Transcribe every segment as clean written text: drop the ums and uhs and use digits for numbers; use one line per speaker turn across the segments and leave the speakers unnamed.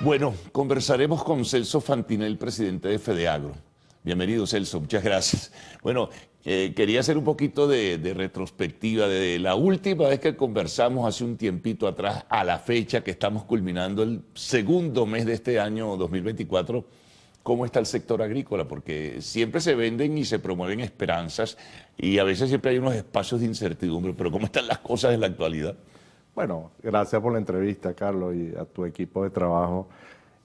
Bueno, conversaremos con Celso Fantinel, presidente de FEDEAGRO. Bienvenido, Celso, muchas gracias. Bueno, quería hacer un poquito de retrospectiva de la última vez que conversamos hace un tiempito atrás a la fecha que estamos culminando el segundo mes de este año 2024. ¿Cómo está el sector agrícola? Porque siempre se venden y se promueven esperanzas y a veces siempre hay unos espacios de incertidumbre, pero ¿cómo están las cosas en la actualidad?
Bueno, gracias por la entrevista, Carlos, y a tu equipo de trabajo.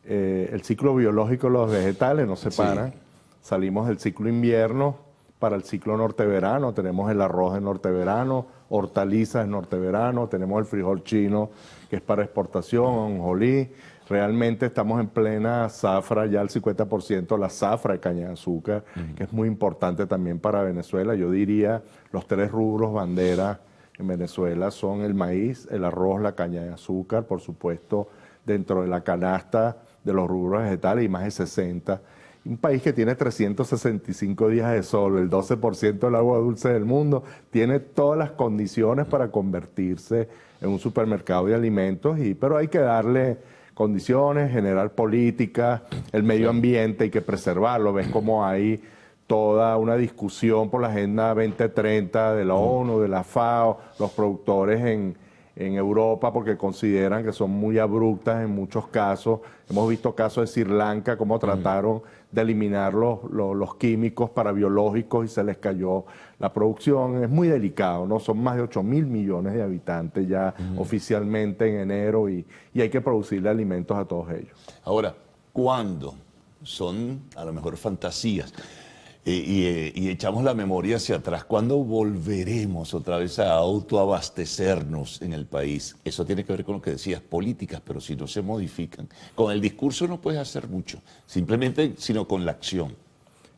El ciclo biológico de los vegetales nos separa.
Sí.
Salimos del ciclo invierno para el ciclo norte-verano. Tenemos el arroz en norte-verano, hortalizas en norte-verano, tenemos el frijol chino que es para exportación, ajonjolí. Realmente estamos en plena zafra, ya el 50% la zafra de caña de azúcar, que es muy importante también para Venezuela. Yo diría los tres rubros bandera en Venezuela son el maíz, el arroz, la caña de azúcar, por supuesto, dentro de la canasta de los rubros vegetales y más de 60. Un país que tiene 365 días de sol, el 12% del agua dulce del mundo, tiene todas las condiciones para convertirse en un supermercado de alimentos, pero hay que darle condiciones, generar política, el medio ambiente hay que preservarlo. Ves cómo hay toda una discusión por la Agenda 2030 de la ONU, de la FAO, los productores en Europa porque consideran que son muy abruptas en muchos casos. Hemos visto casos de Sri Lanka, cómo trataron de eliminar los químicos para biológicos y se les cayó la producción. Es muy delicado, ¿no? Son más de 8.000 millones de habitantes ya oficialmente en enero y hay que producirle alimentos a todos ellos.
Ahora, ¿cuándo? Son a lo mejor fantasías. Y echamos la memoria hacia atrás. ¿Cuándo volveremos otra vez a autoabastecernos en el país? Eso tiene que ver con lo que decías, políticas, pero si no se modifican. Con el discurso no puedes hacer mucho, simplemente, sino con la acción.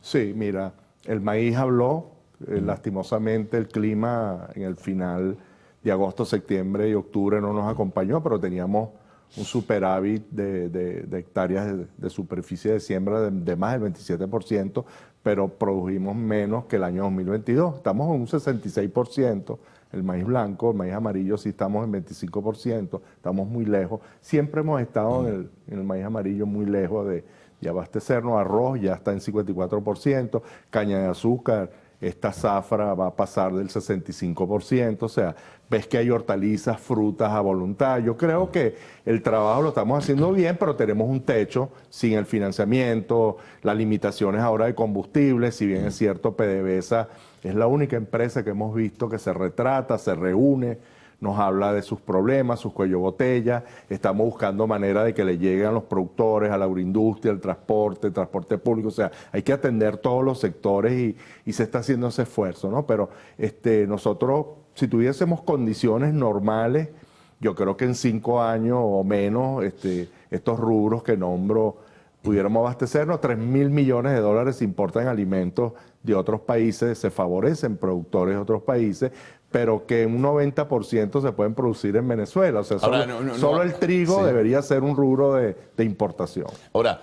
Sí, mira, el maíz habló, lastimosamente el clima en el final de agosto, septiembre y octubre no nos acompañó, pero teníamos un superávit de hectáreas de superficie de siembra de más del 27%, pero produjimos menos que el año 2022. Estamos en un 66%, el maíz blanco, el maíz amarillo sí estamos en 25%, estamos muy lejos. Siempre hemos estado en el maíz amarillo muy lejos de abastecernos. Arroz ya está en 54%, caña de azúcar, esta zafra va a pasar del 65%, o sea, ves que hay hortalizas, frutas a voluntad. Yo creo que el trabajo lo estamos haciendo bien, pero tenemos un techo sin el financiamiento, las limitaciones ahora de combustible. Si bien es cierto, PDVSA es la única empresa que hemos visto que se retrata, se reúne, nos habla de sus problemas, sus cuello botella. Estamos buscando manera de que le lleguen a los productores, a la agroindustria, el transporte público. O sea, hay que atender todos los sectores y se está haciendo ese esfuerzo, ¿no? Pero nosotros, si tuviésemos condiciones normales, yo creo que en 5 años o menos, estos rubros que nombro, pudiéramos abastecernos. 3.000 millones de dólares se importan alimentos de otros países, se favorecen productores de otros países, pero que un 90% se pueden producir en Venezuela. O sea,
Ahora,
solo el trigo debería ser un rubro de importación.
Ahora,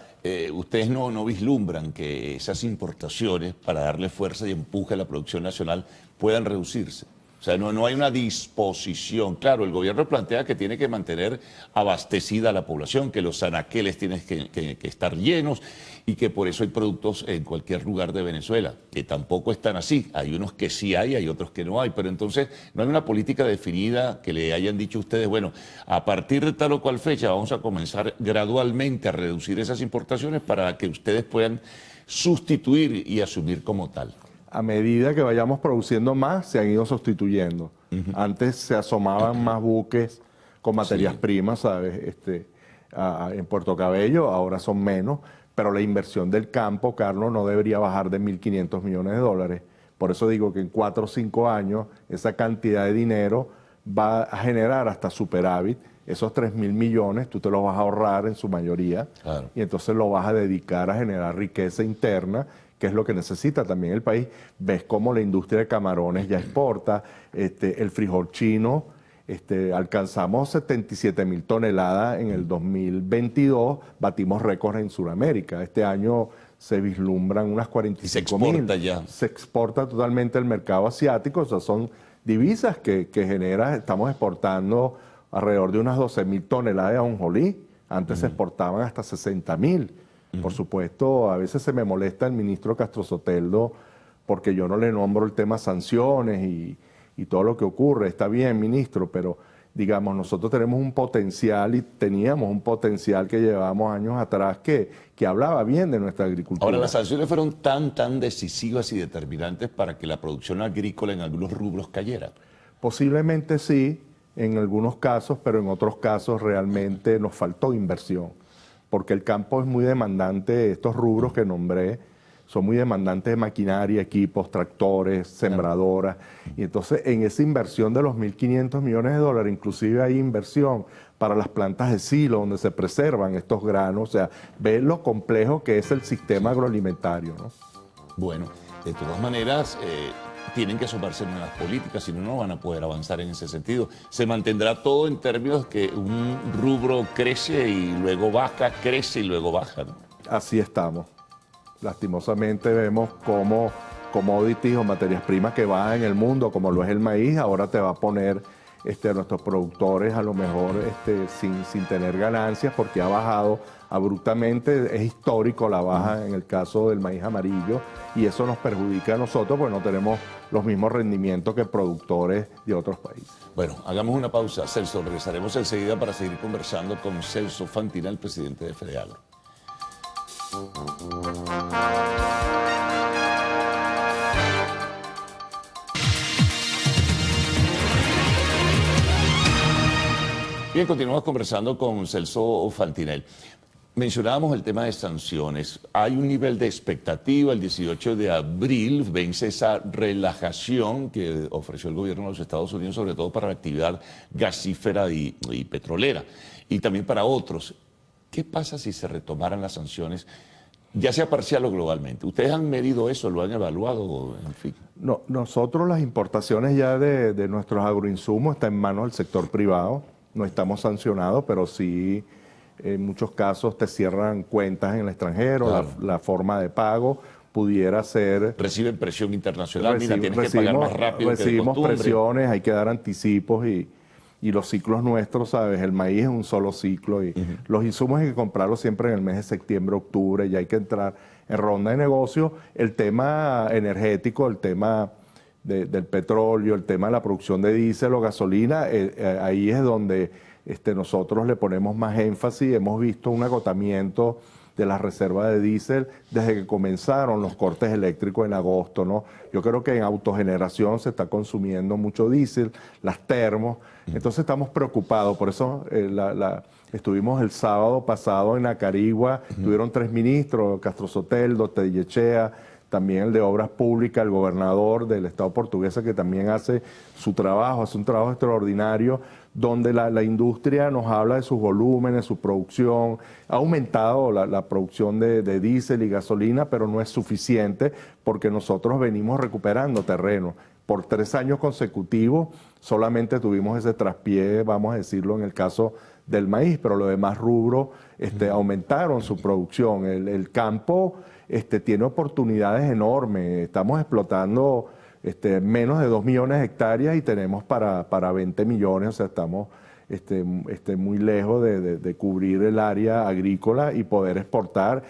ustedes no vislumbran que esas importaciones, para darle fuerza y empuje a la producción nacional, puedan reducirse. O sea, no hay una disposición. Claro, el gobierno plantea que tiene que mantener abastecida a la población, que los anaqueles tienen que estar llenos y que por eso hay productos en cualquier lugar de Venezuela, que tampoco están así. Hay unos que sí hay otros que no hay. Pero entonces no hay una política definida que le hayan dicho a ustedes, bueno, a partir de tal o cual fecha vamos a comenzar gradualmente a reducir esas importaciones para que ustedes puedan sustituir y asumir como tal.
A medida que vayamos produciendo más, se han ido sustituyendo. Antes se asomaban más buques con materias primas, ¿sabes? En Puerto Cabello, ahora son menos, pero la inversión del campo, Carlos, no debería bajar de 1.500 millones de dólares. Por eso digo que en 4 o 5 años esa cantidad de dinero va a generar hasta superávit. Esos 3.000 millones tú te los vas a ahorrar en su mayoría, claro, y entonces lo vas a dedicar a generar riqueza interna, que es lo que necesita también el país. Ves cómo la industria de camarones ya exporta, el frijol chino, alcanzamos 77.000 toneladas en el 2022, batimos récords en Sudamérica. Este año se vislumbran unas 45.000.
Se exporta ya.
Se exporta totalmente al mercado asiático, o sea, son divisas que genera. Estamos exportando alrededor de unas 12.000 toneladas de ajonjolí Antes se exportaban hasta 60.000. Por supuesto, a veces se me molesta el ministro Castro Soteldo porque yo no le nombro el tema sanciones y todo lo que ocurre. Está bien, ministro, pero digamos, nosotros tenemos un potencial y teníamos un potencial que llevábamos años atrás que hablaba bien de nuestra agricultura.
Ahora, las sanciones fueron tan decisivas y determinantes para que la producción agrícola en algunos rubros cayera.
Posiblemente sí, en algunos casos, pero en otros casos realmente nos faltó inversión, porque el campo es muy demandante, estos rubros que nombré son muy demandantes de maquinaria, equipos, tractores, sembradoras. Y entonces en esa inversión de los 1.500 millones de dólares, inclusive hay inversión para las plantas de silo donde se preservan estos granos. O sea, ve lo complejo que es el sistema agroalimentario, ¿no?
Bueno, de todas maneras, tienen que asomarse nuevas políticas, si no, no van a poder avanzar en ese sentido. Se mantendrá todo en términos que un rubro crece y luego baja, crece y luego baja, ¿no?
Así estamos. Lastimosamente vemos cómo commodities o materias primas que bajan en el mundo, como lo es el maíz, ahora te va a poner a nuestros productores a lo mejor sin tener ganancias porque ha bajado abruptamente. Es histórico la baja en el caso del maíz amarillo y eso nos perjudica a nosotros porque no tenemos los mismos rendimientos que productores de otros países.
Bueno, hagamos una pausa, Celso. Regresaremos enseguida para seguir conversando con Celso Fantina, el presidente de FEDEAGRO. Bien, continuamos conversando con Celso Fantinel. Mencionábamos el tema de sanciones. Hay un nivel de expectativa. El 18 de abril vence esa relajación que ofreció el gobierno de los Estados Unidos, sobre todo para la actividad gasífera y petrolera, y también para otros. ¿Qué pasa si se retomaran las sanciones, ya sea parcial o globalmente? ¿Ustedes han medido eso, lo han evaluado? En fin.
No, nosotros las importaciones ya de nuestros agroinsumos están en manos del sector privado. No estamos sancionados, pero sí en muchos casos te cierran cuentas en el extranjero, claro. La forma de pago pudiera ser...
Reciben presión internacional, mira, tienes que pagar más rápido que de
recibimos
costumbre.
Presiones, hay que dar anticipos y los ciclos nuestros, ¿sabes? El maíz es un solo ciclo y los insumos hay que comprarlos siempre en el mes de septiembre, octubre, y hay que entrar en ronda de negocio. El tema energético, el tema del petróleo, el tema de la producción de diésel o gasolina, ahí es donde nosotros le ponemos más énfasis. Hemos visto un agotamiento de las reservas de diésel desde que comenzaron los cortes eléctricos en agosto, ¿no? Yo creo que en autogeneración se está consumiendo mucho diésel, las termos, entonces estamos preocupados. Por eso estuvimos el sábado pasado en Acarigua, tuvieron 3 ministros, Castro Soteldo, Tellechea, también el de Obras Públicas, el gobernador del Estado portugués, que también hace su trabajo, hace un trabajo extraordinario, donde la industria nos habla de sus volúmenes, su producción. Ha aumentado la producción de diésel y gasolina, pero no es suficiente porque nosotros venimos recuperando terreno. Por 3 años consecutivos solamente tuvimos ese traspié, vamos a decirlo, en el caso del maíz, pero los demás rubros aumentaron su producción. El campo tiene oportunidades enormes. Estamos explotando menos de 2 millones de hectáreas y tenemos para 20 millones, o sea, estamos muy lejos de cubrir el área agrícola y poder exportar.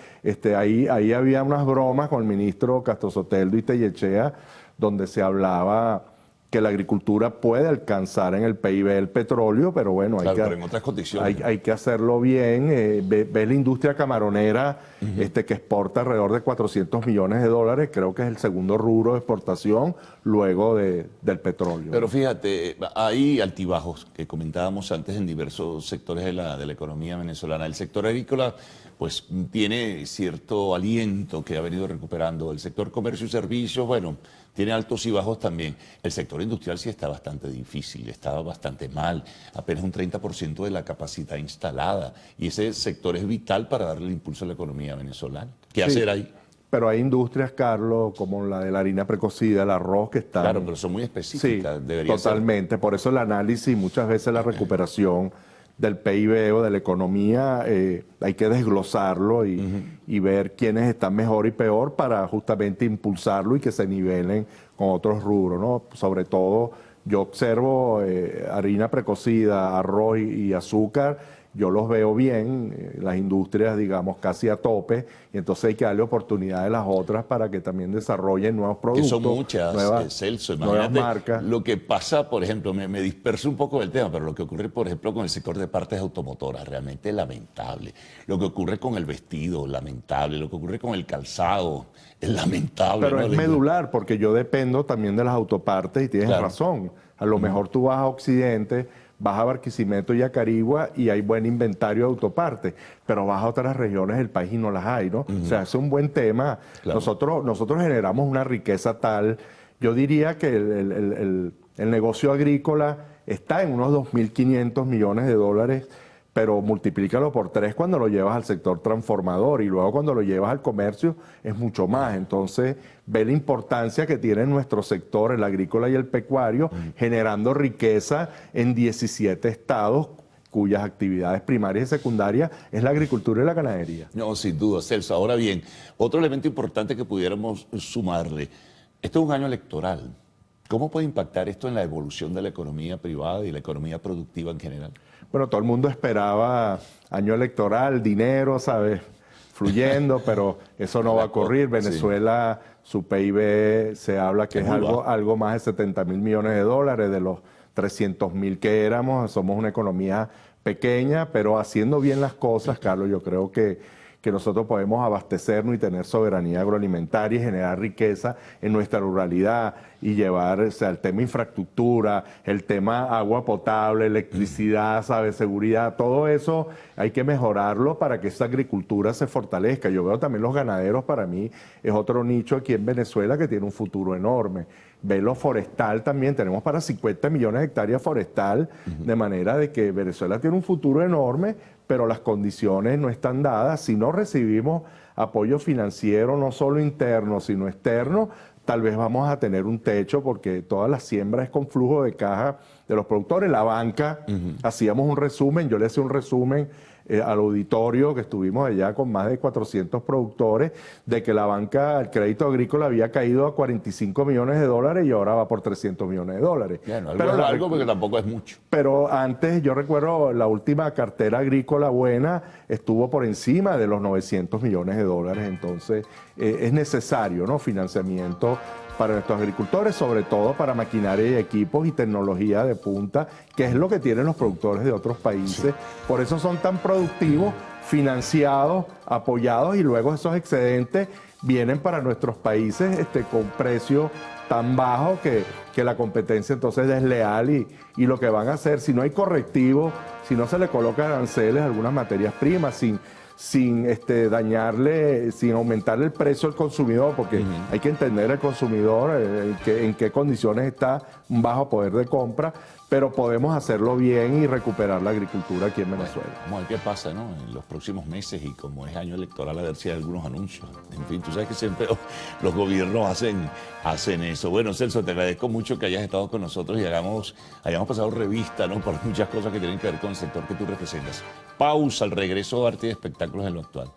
Ahí había unas bromas con el ministro Castro Soteldo y Tellechea, donde se hablaba que la agricultura puede alcanzar en el PIB el petróleo, pero bueno,
pero en otras condiciones.
Hay que hacerlo bien. Ves la industria camaronera que exporta alrededor de 400 millones de dólares, creo que es el segundo rubro de exportación luego del petróleo.
Pero fíjate, hay altibajos que comentábamos antes en diversos sectores de la economía venezolana. El sector agrícola pues tiene cierto aliento que ha venido recuperando. El sector comercio y servicios, bueno, tiene altos y bajos también. El sector industrial sí está bastante difícil, está bastante mal, apenas un 30% de la capacidad instalada. Y ese sector es vital para darle impulso a la economía venezolana. ¿Qué hacer ahí?
Pero hay industrias, Carlos, como la de la harina precocida, el arroz, que están...
Claro, pero son muy específicas.
Sí,
debería
totalmente.
Ser.
Por eso el análisis, muchas veces la recuperación del PIB o de la economía, hay que desglosarlo y ver quiénes están mejor y peor para justamente impulsarlo y que se nivelen con otros rubros, ¿no? Sobre todo, yo observo harina precocida, arroz y azúcar, yo los veo bien, las industrias, digamos, casi a tope, y entonces hay que darle oportunidad a las otras para que también desarrollen nuevos productos.
Que son muchas, Celso.
Nuevas
Imagínate
marcas.
lo que pasa, por ejemplo, me disperso un poco del tema, pero lo que ocurre, por ejemplo, con el sector de partes automotoras, realmente es lamentable. Lo que ocurre con el vestido, lamentable. Lo que ocurre con el calzado, es lamentable.
Pero
¿no?
es medular, porque yo dependo también de las autopartes y tienes
Claro.
razón. A lo mejor tú vas a Occidente, vas a Barquisimeto y a Carigua y hay buen inventario de autopartes, pero vas a otras regiones del país y no las hay, ¿no? O sea, es un buen tema.
Claro.
Nosotros generamos una riqueza tal, yo diría que el negocio agrícola está en unos 2.500 millones de dólares, pero multiplícalo por 3 cuando lo llevas al sector transformador y luego cuando lo llevas al comercio es mucho más. Entonces, ve la importancia que tiene nuestro sector, el agrícola y el pecuario, generando riqueza en 17 estados cuyas actividades primarias y secundarias es la agricultura y la ganadería.
No, sin duda, Celso. Ahora bien, otro elemento importante que pudiéramos sumarle, esto es un año electoral. ¿Cómo puede impactar esto en la evolución de la economía privada y la economía productiva en general?
Bueno, todo el mundo esperaba año electoral, dinero, ¿sabes? Fluyendo, pero eso no va a ocurrir. Venezuela, su PIB se habla que es algo más de 70.000 millones de dólares, de los 300.000 que éramos. Somos una economía pequeña, pero haciendo bien las cosas, Carlos, yo creo que nosotros podemos abastecernos y tener soberanía agroalimentaria y generar riqueza en nuestra ruralidad y llevar, o sea, el tema infraestructura, el tema agua potable, electricidad, ¿sabes? Seguridad, todo eso hay que mejorarlo para que esa agricultura se fortalezca. Yo veo también los ganaderos, para mí es otro nicho aquí en Venezuela que tiene un futuro enorme. Ve lo forestal también, tenemos para 50 millones de hectáreas forestal, de manera de que Venezuela tiene un futuro enorme, pero las condiciones no están dadas. Si no recibimos apoyo financiero, no solo interno, sino externo, tal vez vamos a tener un techo, porque todas las siembras es con flujo de caja de los productores. La banca, hacíamos un resumen, yo le hacía un resumen al auditorio, que estuvimos allá con más de 400 productores, de que la banca, el crédito agrícola había caído a 45 millones de dólares y ahora va por 300 millones de dólares.
Bueno, algo porque tampoco es mucho.
Pero antes, yo recuerdo, la última cartera agrícola buena estuvo por encima de los 900 millones de dólares. Entonces, es necesario, ¿no?, financiamiento para nuestros agricultores, sobre todo para maquinaria y equipos y tecnología de punta, que es lo que tienen los productores de otros países. Sí. Por eso son tan productivos, financiados, apoyados, y luego esos excedentes vienen para nuestros países con precios tan bajos que la competencia entonces es desleal, y lo que van a hacer, si no hay correctivos, si no se le colocan aranceles a algunas materias primas, sin dañarle, sin aumentarle el precio al consumidor, porque hay que entender al consumidor en qué condiciones está un bajo poder de compra, pero podemos hacerlo bien y recuperar la agricultura aquí en Venezuela.
Vamos a ver qué pasa, ¿no?, en los próximos meses, y como es año electoral, a ver si hay algunos anuncios. En fin, tú sabes que siempre los gobiernos hacen eso. Bueno, Celso, te agradezco mucho que hayas estado con nosotros y hayamos pasado revista, ¿no?, por muchas cosas que tienen que ver con el sector que tú representas. Pausa, al regreso, arte y espectáculos en lo actual.